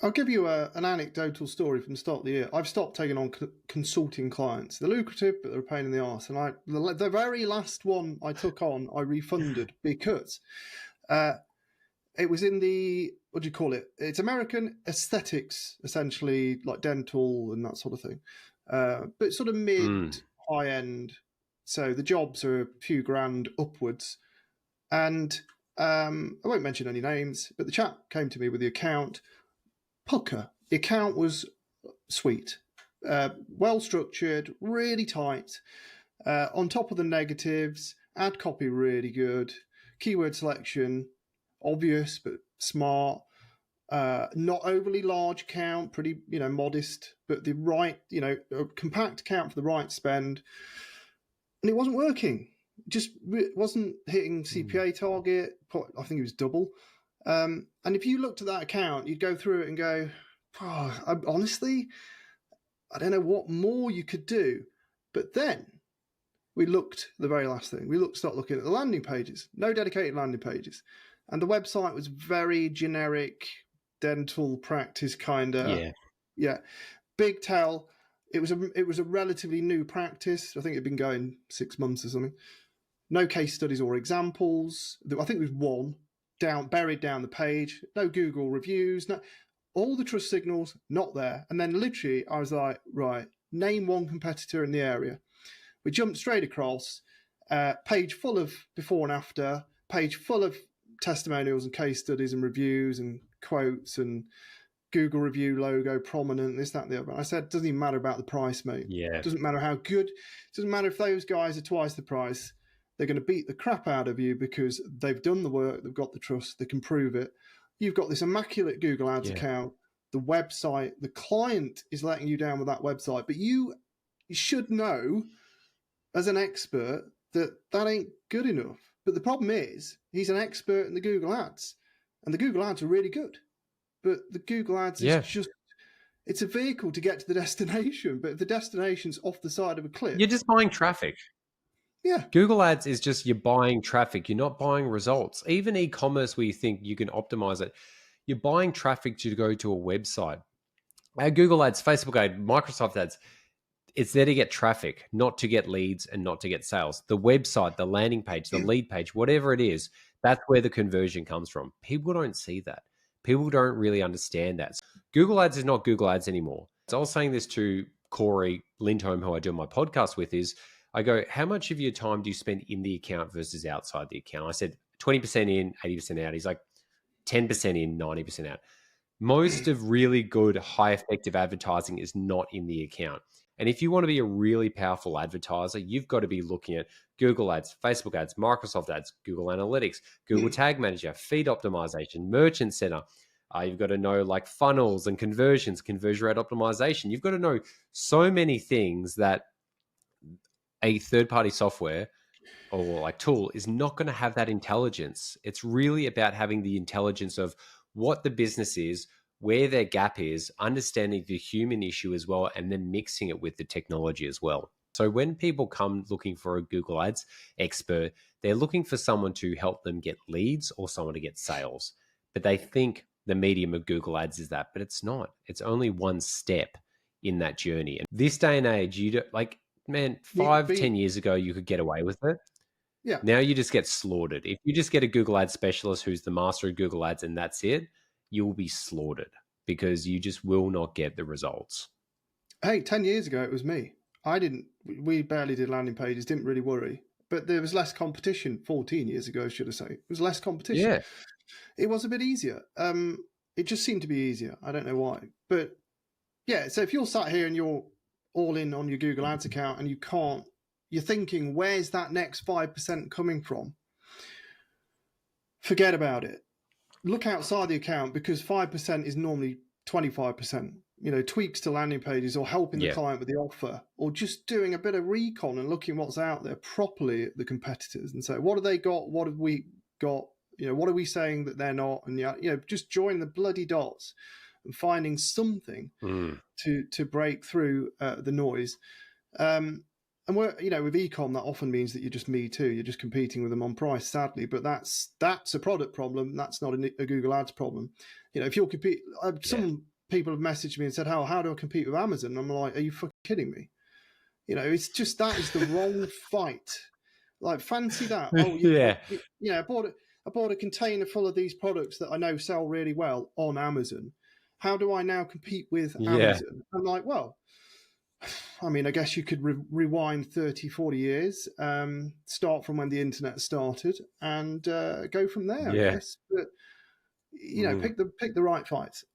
I'll give you an anecdotal story from the start of the year. I've stopped taking on consulting clients. They're lucrative, but they're a pain in the arse. And the very last one I took on, I refunded because it was in the, what do you call it? It's American aesthetics, essentially, like dental and that sort of thing. But sort of high end. So the jobs are a few grand upwards. And I won't mention any names, but the chap came to me with the account. Pucker. The account was sweet, well structured, really tight. On top of the negatives, ad copy really good, keyword selection obvious but smart. Not overly large account, pretty modest, but the right a compact account for the right spend. And it wasn't working. Just wasn't hitting CPA target. I think it was double. And if you looked at that account, you'd go through it and go, honestly, I don't know what more you could do. But then we looked, the very last thing, started looking at the landing pages, no dedicated landing pages. And the website was very generic, dental practice kind of. Yeah. Big tell. It was a relatively new practice. I think it'd been going 6 months or something. No case studies or examples. I think there was one buried down the page. No Google reviews. No, all the trust signals not there. And then literally, I was like, right, name one competitor in the area. We jumped straight across. Page full of before and after. Page full of testimonials and case studies and reviews and quotes and Google review logo prominent, this, that, and the other. I said, it doesn't even matter about the price, mate. Yeah. It doesn't matter how good. It doesn't matter if those guys are twice the price. They're going to beat the crap out of you because they've done the work, they've got the trust, they can prove it. You've got this immaculate Google Ads account, the website, the client is letting you down with that website, but you should know as an expert that ain't good enough. But the problem is, he's an expert in the Google Ads, and the Google Ads are really good. But the Google Ads is just, it's a vehicle to get to the destination. But if the destination's off the side of a cliff, you're just buying traffic. Yeah. Google Ads is just, you're buying traffic. You're not buying results. Even e-commerce where you think you can optimize it, you're buying traffic to go to a website. Our Google Ads, Facebook Ads, Microsoft Ads, it's there to get traffic, not to get leads and not to get sales. The website, the landing page, the lead page, whatever it is, that's where the conversion comes from. People don't see that. People don't really understand that. Google Ads is not Google Ads anymore. So I was saying this to Corey Lindholm, who I do my podcast with, is I go, how much of your time do you spend in the account versus outside the account? I said 20% in, 80% out. He's like 10% in, 90% out. Most of really good, high effective advertising is not in the account. And if you want to be a really powerful advertiser, you've got to be looking at Google Ads, Facebook Ads, Microsoft Ads, Google Analytics, Google Tag Manager, feed optimization, Merchant Center. You've got to know like funnels and conversions, conversion rate optimization. You've got to know so many things that a third-party software or like tool is not going to have that intelligence. It's really about having the intelligence of what the business is, where their gap is, understanding the human issue as well, and then mixing it with the technology as well. So when people come looking for a Google Ads expert, they're looking for someone to help them get leads or someone to get sales. But they think the medium of Google Ads is that, but it's not. It's only one step in that journey. And this day and age, you don't, like, man, 10 years ago, you could get away with it. Yeah. Now you just get slaughtered. If you just get a Google Ads specialist who's the master of Google Ads and that's it, you will be slaughtered because you just will not get the results. Hey, 10 years ago, it was me. We barely did landing pages, didn't really worry. But there was less competition 14 years ago, should I say. It was less competition. Yeah. It was a bit easier. It just seemed to be easier. I don't know why. But yeah, so if you're sat here and you're all in on your Google Ads account and you're thinking, where's that next 5% coming from? Forget about it. Look outside the account because 5% is normally 25%. Tweaks to landing pages or helping the client with the offer or just doing a bit of recon and looking what's out there properly at the competitors and say, what have they got? What have we got? What are we saying that they're not? And, just join the bloody dots and finding something to break through the noise. And and we're, with ecom, that often means that you're just me too. You're just competing with them on price, sadly. But that's a product problem. That's not a Google Ads problem. If you're competing, some people have messaged me and said, how do I compete with Amazon? And I'm like, are you fucking kidding me? It's just, that is the wrong fight. Like, fancy that. Oh, I bought a container full of these products that I know sell really well on Amazon. How do I now compete with Amazon? I'm like, well, I mean, I guess you could rewind 30, 40 years, start from when the internet started, and go from there, I guess. But, pick the right fights.